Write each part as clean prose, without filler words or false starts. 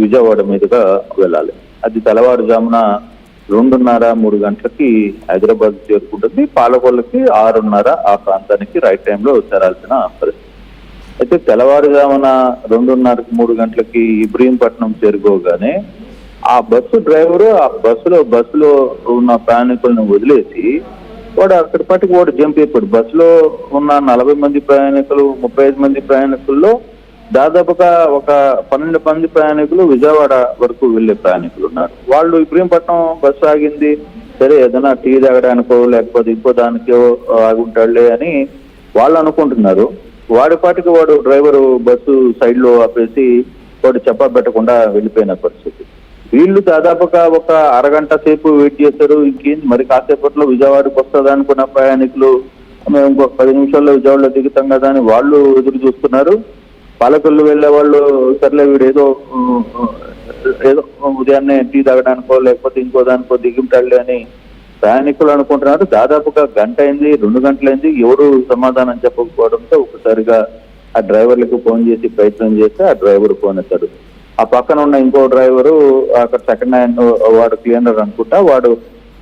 విజయవాడ మీదుగా వెళ్ళాలి. అది తెల్లవారుజామున 2:30-3 గంటలకి హైదరాబాద్ చేరుకుంటుంది. పాలకొల్లుకి 6:30 ఆ ప్రాంతానికి రైట్ టైంలో చేరాల్సిన పరిస్థితి. అయితే తెల్లవారుజామున 2:30-3 గంటలకి ఇబ్రహీంపట్నం చేరుకోగానే ఆ బస్సు డ్రైవరు ఆ బస్సులో ఉన్న ప్రయాణికులను వదిలేసి వాడు అక్కడి పాటికి వాడు జంప్ అయిపోయాడు. బస్సులో ఉన్న 40 మంది ప్రయాణికులు, 35 మంది ప్రయాణికుల్లో దాదాపుగా ఒక 12 మంది ప్రయాణికులు విజయవాడ వరకు వెళ్లే ప్రయాణికులు ఉన్నారు. వాళ్ళు ఇబ్రహీంపట్నం బస్సు ఆగింది, సరే ఏదైనా టీ తాగడానికో లేకపోతే ఇంకో దానికో ఆగుంటాడులే అని వాళ్ళు అనుకుంటున్నారు. వాడి పాటికి వాడు డ్రైవరు బస్సు సైడ్ లో ఆపేసి వాడు చెప్పా పెట్టకుండా వెళ్ళిపోయిన పరిస్థితి. వీళ్ళు దాదాపుగా ఒక అరగంట సేపు వెయిట్ చేశారు. ఇంకేంది మరి కాసేపట్లో విజయవాడకు వస్తుందా అనుకున్న ప్రయాణికులు మేము ఇంకొక 10 నిమిషాల్లో విజయవాడలో దిగుతాం కదా అని వాళ్ళు ఎదురు చూస్తున్నారు. పాలకొల్లు వెళ్లే వాళ్ళు సర్లే వీడు ఏదో ఉదయాన్నే టీ తాగడానికో లేకపోతే ఇంకో దానికో దిగుంటాడులే అని ప్రయాణికులు అనుకుంటున్నారు. దాదాపుగా గంట అయింది, 2 గంటలైంది, ఎవరు సమాధానం చెప్పకపోవడంతో ఒకసారిగా ఆ డ్రైవర్లకు ఫోన్ చేసి ప్రయత్నం చేస్తే ఆ డ్రైవర్ ఫోన్ ఎత్తాడు. ఆ పక్కన ఉన్న ఇంకో డ్రైవరు అక్కడ సెకండ్ హ్యాండ్ వాడు క్లీనర్ అనుకుంటా, వాడు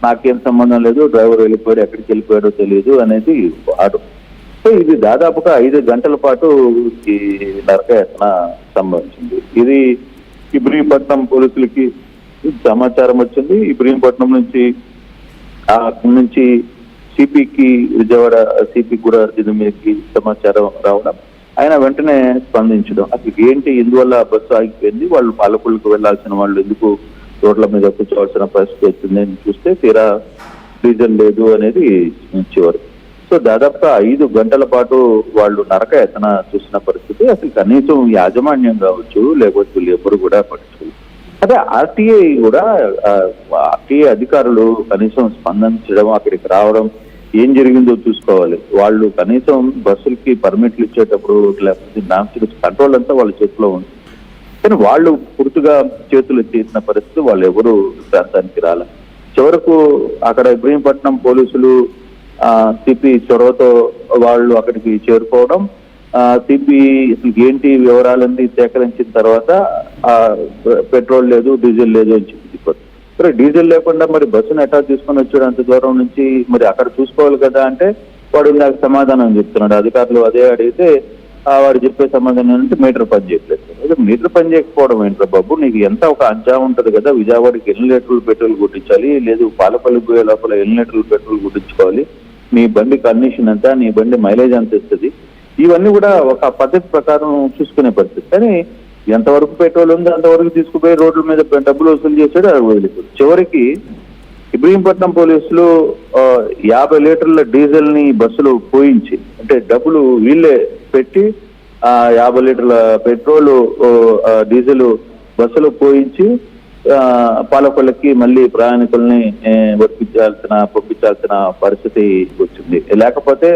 నాకేం సంబంధం లేదు, డ్రైవర్ వెళ్ళిపోయాడు, ఎక్కడికి వెళ్ళిపోయాడో తెలియదు అనేది వాడు. సో ఇది దాదాపుగా 5 గంటల పాటు ఈ నరకయాతన సంభవించింది. ఇది ఇబ్రహీంపట్నం పోలీసులకి సమాచారం వచ్చింది. ఇబ్రహీంపట్నం నుంచి సిపికి విజయవాడ సిపి కూడా దీని మీదకి సమాచారం రావడం, ఆయన వెంటనే స్పందించడం, అసలు ఏంటి ఇందువల్ల బస్సు ఆగిపోయింది, వాళ్ళు పాలకొల్లుకు వెళ్లాల్సిన వాళ్ళు ఎందుకు రోడ్ల మీద కూర్చోవాల్సిన పరిస్థితి వచ్చింది అని చూస్తే తీరా డీజిల్ లేదు అనేది చివరి. సో దాదాపుగా 5 గంటల పాటు వాళ్ళు నరకయాతన చూసిన పరిస్థితి. అసలు కనీసం యాజమాన్యం కావచ్చు లేకపోతే వీళ్ళు ఎవరు కూడా పట్టించుకోలేదు. అదే ఆర్టీఏ అధికారులు కనీసం స్పందించడం, అక్కడికి రావడం, ఏం జరిగిందో చూసుకోవాలి. వాళ్ళు కనీసం బస్సులకి పర్మిట్లు ఇచ్చేటప్పుడు లేకపోతే డాన్సర్స్ కంట్రోల్ అంతా వాళ్ళ చేతిలో ఉంది. కానీ వాళ్ళు పూర్తిగా చేతులు ఎత్తేసిన పరిస్థితి, వాళ్ళు ఎవరు ప్రాంతానికి రాలే. చివరకు అక్కడ ఇబ్రహీంపట్నం పోలీసులు సిపి చొరవతో వాళ్ళు అక్కడికి చేరుకోవడం, సిపి ఏంటి వివరాలన్నీ సేకరించిన తర్వాత పెట్రోల్ లేదు, డీజిల్ లేదు అని చెప్పి, సరే డీజిల్ లేకుండా మరి బస్సును ఎటా తీసుకొని వచ్చాడు అంత దూరం నుంచి, మరి అక్కడ చూసుకోవాలి కదా అంటే వాడు ఇందాక సమాధానం చెప్తున్నాడు. అధికారులు అదే అడిగితే వాడు చెప్పే సమాధానం అంటే మీటర్ పని చేయట్లేదు. మీటర్ పని చేయకపోవడం ఏంట్రా బాబు, నీకు ఎంత ఒక అంచా ఉంటది కదా, విజయవాడకి ఎన్ని లీటర్లు పెట్రోల్ కొట్టించాలి, లేదు పాలపల్లి పోయే లోపల ఎన్ని లీటర్లు పెట్రోల్ కొట్టించుకోవాలి, నీ బండి కండిషన్ ఎంత, నీ బండి మైలేజ్ ఎంత ఇస్తుంది, ఇవన్నీ కూడా ఒక పద్ధతి ప్రకారం చూసుకునే పరిస్థితి. కానీ ఎంతవరకు పెట్రోల్ ఉందో అంతవరకు తీసుకుపోయి రోడ్ల మీద డబ్బులు వసూలు చేశాడు, అది వదిలిపోయి చివరికి ఇబ్రహీంపట్నం పోలీసులు 50 లీటర్ల డీజిల్ ని బస్సులు పోయించి, అంటే డబ్బులు వీళ్ళే పెట్టి 50 లీటర్ల పెట్రోల్ డీజిల్ బస్సులు పోయించి పాలకొల్లుకి మళ్ళీ ప్రయాణికుల్ని పంపించాల్సిన పరిస్థితి వచ్చింది. లేకపోతే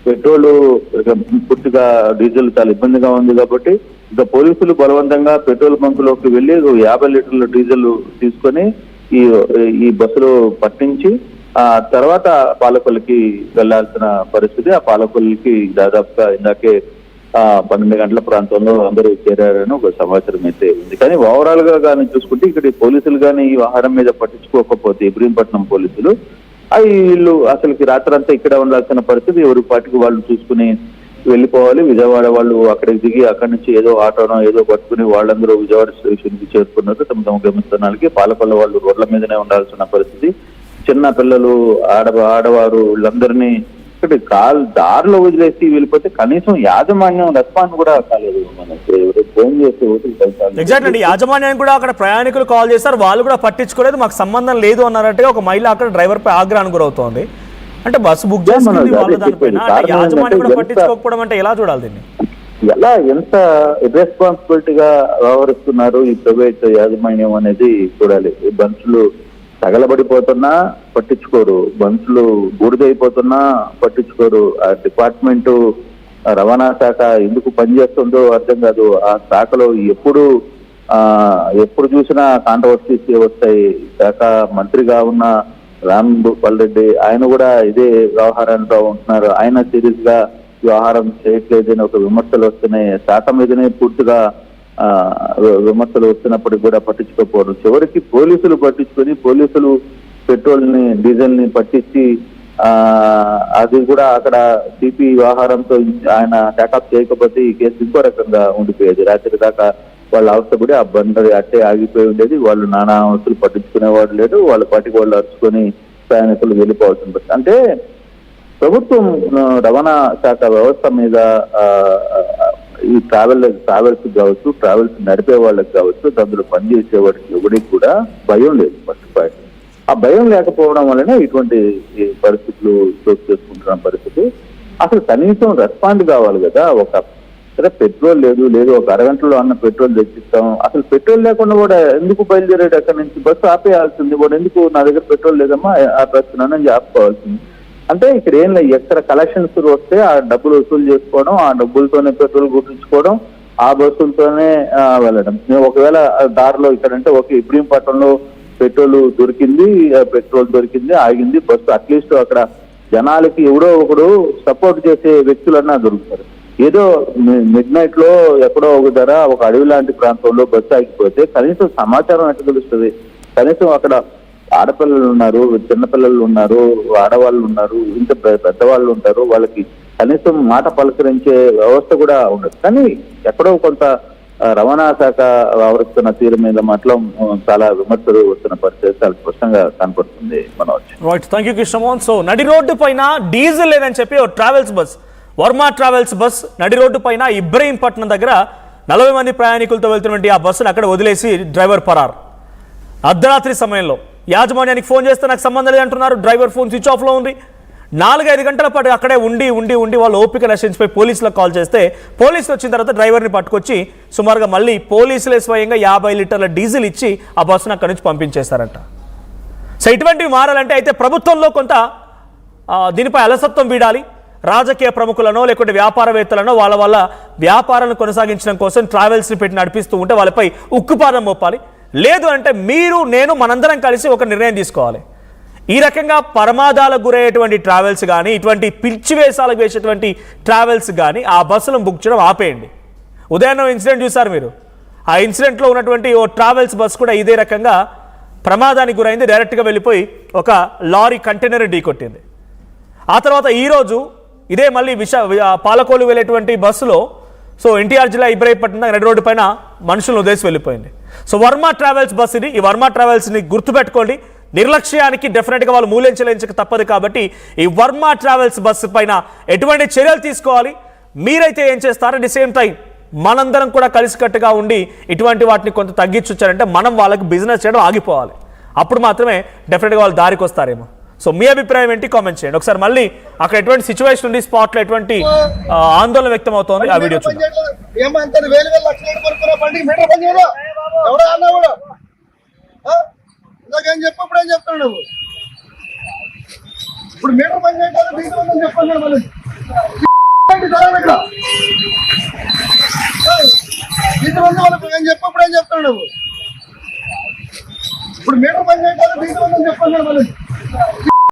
పెట్రోల్ పూర్తిగా డీజిల్ చాలా ఇబ్బందిగా ఉంది కాబట్టి ఇంకా పోలీసులు బలవంతంగా పెట్రోల్ బంకులోకి వెళ్ళి 50 లీటర్ల డీజిల్ తీసుకొని ఈ బస్సులో పట్టించి తర్వాత పాలకొల్లుకి వెళ్లాల్సిన పరిస్థితి. ఆ పాలకొల్లుకి దాదాపుగా ఇందాకే 12 గంటల ప్రాంతంలో అందరూ చేరారని ఒక సమాచారం అయితే ఉంది. కానీ ఓవరాల్ గా కానీ చూసుకుంటే ఇక్కడ పోలీసులు కానీ ఈ వ్యవహారం మీద పట్టించుకోకపోతే ఇబ్రహీంపట్నం పోలీసులు వీళ్ళు అసలుకి రాత్రంతా ఇక్కడ ఉండాల్సిన పరిస్థితి, ఎవరి పాటికి వాళ్ళు చూసుకుని వెళ్ళిపోవాలి. విజయవాడ వాళ్ళు అక్కడికి దిగి అక్కడి నుంచి ఏదో ఆటోనో ఏదో పట్టుకుని వాళ్ళందరూ విజయవాడ స్టేషన్ కి చేరుకున్నారు తమ తమ గమనిస్తున్నానికి. పాలకొల్లు వాళ్ళు రోడ్ల మీదనే ఉండాల్సిన పరిస్థితి. చిన్న పిల్లలు, ఆడవారు వీళ్ళందరినీ ఇక్కడ దారిలో వదిలేసి వెళ్ళిపోతే కనీసం యాజమాన్యం రెస్పాన్స్ కూడా కాలేదు. మనకి ఫోన్ చేసి ఎగ్జాక్ట్లీ యాజమాన్యానికి కూడా అక్కడ ప్రయాణికులు కాల్ చేస్తారు, వాళ్ళు కూడా పట్టించుకోలేదు, మాకు సంబంధం లేదు అన్నారంటే ఒక మహిళ అక్కడ డ్రైవర్ పై ఆగ్రహానికి గురవుతోంది. అంటే బస్సు బుక్ చేసుకుంది వాళ్ళు దానిపైన, యాజమాన్యం కూడా పట్టించుకోకపోవడం అంటే ఎలా చూడాలి దీన్ని? ఎలా ఎంత ఇర్రెస్పాన్సిబిలిటీగా వ్యవహరిస్తున్నారు ఈ ప్రైవేట్ యాజమాన్యం అనేది చూడాలి. బస్సులు తగలబడిపోతున్నా పట్టించుకోరు, బస్సులు బూడిదైపోతున్నా పట్టించుకోరు. ఆ డిపార్ట్మెంటు రవాణా శాఖ ఎందుకు పనిచేస్తుందో అర్థం కాదు. ఆ శాఖలో ఎప్పుడు చూసినా కాంట్రవర్సీస్ వస్తాయి. శాఖ మంత్రిగా ఉన్న రాంభూపాల్ రెడ్డి ఆయన కూడా ఇదే వ్యవహారంతో ఉంటున్నారు. ఆయన సీరియస్ గా వ్యవహారం చేయట్లేదని ఒక విమర్శలు వస్తున్నాయి. శాఖ మీదనే పూర్తిగా విమర్శలు వస్తున్నప్పటికీ కూడా పట్టించుకోకపోవడం, చివరికి పోలీసులు పట్టించుకొని పోలీసులు పెట్రోల్ ని డీజిల్ ని పట్టించి అది కూడా అక్కడ సిపి వ్యవహారంతో ఆయన టేకప్ చేయకపోతే ఈ కేసు ఇంకో రకంగా ఉండిపోయేది. రాత్రి దాకా వాళ్ళ అవస్థపడి ఆ బండి అట్టే ఆగిపోయి ఉండేది. వాళ్ళు నానా అవస్థలు పట్టించుకునేవాడు లేడు, వాళ్ళ పాటికి వాళ్ళు అరుచుకొని ప్రయాణికులు వెళ్ళిపోవాల్సింది. అంటే ప్రభుత్వం రవాణా శాఖ వ్యవస్థ మీద ఈ ట్రావెల్స్ కావచ్చు, ట్రావెల్స్ నడిపే వాళ్ళకి కావచ్చు, అందులో పనిచేసే వాడికి ఎవరికి కూడా భయం లేదు. ఫస్ట్ పాయింట్, ఆ భయం లేకపోవడం వల్లనే ఇటువంటి పరిస్థితులు చోటు చేసుకుంటున్న పరిస్థితి. అసలు కనీసం రెస్పాండ్ కావాలి కదా. సరే పెట్రోల్ లేదు ఒక అరగంటలో అన్న పెట్రోల్ తెచ్చిస్తాం, అసలు పెట్రోల్ లేకుండా కూడా ఎందుకు బయలుదేరాడు అక్కడి నుంచి? బస్సు ఆపేయాల్సింది కూడా, ఎందుకు నా దగ్గర పెట్రోల్ లేదమ్మా ఆపేస్తున్నానని ఆపుకోవాల్సింది. అంటే ఇక్కడ ఏం లేదు, ఎక్కడ కలెక్షన్స్ వస్తే ఆ డబ్బులు వసూలు చేసుకోవడం, ఆ డబ్బులతోనే పెట్రోల్ గుర్తించుకోవడం, ఆ బస్సులతోనే వెళ్ళడం. ఒకవేళ దారిలో ఇక్కడంటే ఓకే ఇబ్రహీంపట్నంలో పెట్రోల్ దొరికింది ఆగింది బస్సు, అట్లీస్ట్ అక్కడ జనాలకి ఎవడో ఒకడు సపోర్ట్ చేసే వ్యక్తులన్నా దొరుకుతారు. ఏదో మిడ్ నైట్ లో ఎక్కడో ఒక ధర ఒక అడవి లాంటి ప్రాంతంలో బస్సు ఆగిపోతే కనీసం సమాచారం ఎట్లా తెలుస్తుంది? కనీసం అక్కడ ఆడపిల్లలు ఉన్నారు, చిన్నపిల్లలు ఉన్నారు, ఆడవాళ్ళు ఉన్నారు, ఇంత పెద్దవాళ్ళు ఉంటారు, వాళ్ళకి కనీసం మాట పలకరించే వ్యవస్థ కూడా ఉండదు. కానీ ఎక్కడో కొంత రవాణా శాఖ వ్యవహరిస్తున్న తీరు మీద మాత్రం చాలా విమర్శలు వస్తున్న పరిస్థితి చాలా స్పష్టంగా కనపడుతుంది. Right, thank you Krishnamohan. So నడి రోడ్డు పైన డీజిల్ లేదని చెప్పి ఓ travels bus, Varma travels bus నడి రోడ్డు పైన ఇబ్రహీంపట్నం దగ్గర 40 మంది ప్రయాణికులతో వెళ్తున్నటువంటి ఆ బస్సును అక్కడ వదిలేసి డ్రైవర్ పరార్. అర్ధరాత్రి సమయంలో యాజమాన్యానికి ఫోన్ చేస్తే నాకు సంబంధం లేదంటున్నారు. డ్రైవర్ ఫోన్ స్విచ్ ఆఫ్లో ఉంది. 4-5 గంటల పాటు అక్కడే ఉండి వాళ్ళు ఓపిక నశించిపోయి పోలీసులకు కాల్ చేస్తే పోలీసులు వచ్చిన తర్వాత డ్రైవర్ని పట్టుకొచ్చి సుమారుగా మళ్ళీ పోలీసులే స్వయంగా 50 లీటర్ల డీజిల్ ఇచ్చి ఆ బస్సును అక్కడి నుంచి పంపించేశారంట. సో ఇటువంటివి మారాలంటే అయితే ప్రభుత్వంలో కొంత దీనిపై అలసత్వం వీడాలి. రాజకీయ ప్రముఖులనో లేకుంటే వ్యాపారవేత్తలనో వాళ్ళ వ్యాపారాలను కొనసాగించడం కోసం ట్రావెల్స్ని పెట్టి నడిపిస్తూ ఉంటే వాళ్ళపై ఉక్కుపాదం మోపాలి. లేదు అంటే మీరు నేను మనందరం కలిసి ఒక నిర్ణయం తీసుకోవాలి. ఈ రకంగా ప్రమాదాలకు గురయ్యేటువంటి ట్రావెల్స్ కానీ, ఇటువంటి పిచ్చి వేషాలకు వేసేటువంటి ట్రావెల్స్ కానీ ఆ బస్సులను బుక్ చేయడం ఆపేయండి. ఉదయం ఇన్సిడెంట్ చూసారు మీరు. ఆ ఇన్సిడెంట్లో ఉన్నటువంటి ఓ ట్రావెల్స్ బస్ కూడా ఇదే రకంగా ప్రమాదానికి గురైంది. డైరెక్ట్గా వెళ్ళిపోయి ఒక లారీ కంటైనర్ ఢీకొట్టింది. ఆ తర్వాత ఈరోజు ఇదే మళ్ళీ పాలకోలు వెళ్ళేటువంటి బస్సులో సో ఎన్టీఆర్ జిల్లా ఇబ్రహీంపట్నం రెడ్ రోడ్డు పైన మనుషులను వదిలేసి వెళ్ళిపోయింది. సో వర్మ ట్రావెల్స్ బస్ ఇది. ఈ వర్మ ట్రావెల్స్ని గుర్తుపెట్టుకోండి. నిర్లక్ష్యానికి డెఫినెట్గా వాళ్ళు మూల్యం చెల్లించక తప్పదు. కాబట్టి ఈ వర్మ ట్రావెల్స్ బస్సు పైన ఎటువంటి చర్యలు తీసుకోవాలి, మీరైతే ఏం చేస్తారు? అట్ ది సేమ్ టైం మనందరం కూడా కలిసికట్టుగా ఉండి ఇటువంటి వాటిని కొంత తగ్గించొచ్చారంటే మనం వాళ్ళకి బిజినెస్ చేయడం ఆగిపోవాలి. అప్పుడు మాత్రమే డెఫినెట్గా వాళ్ళు దారికి వస్తారేమో. సో మీ అభిప్రాయం ఏంటి? కామెంట్ చేయండి. ఒకసారి మళ్ళీ అక్కడ ఎటువంటి సిచ్యువేషన్ ఉంది, స్పాట్లో ఎటువంటి ఆందోళన వ్యక్తం అవుతోంది, ఆ వీడియో చూడండి. చెప్పప్పుడు ఏం చెప్తాడు నువ్వు? ఇప్పుడు మీటర్ పని చేయాలి, చెప్పండి వాళ్ళకి ఏం చెప్పప్పుడు ఏం చెప్తాడు నువ్వు? ఇప్పుడు మీటర్ పని చేయాలి, చెప్పండి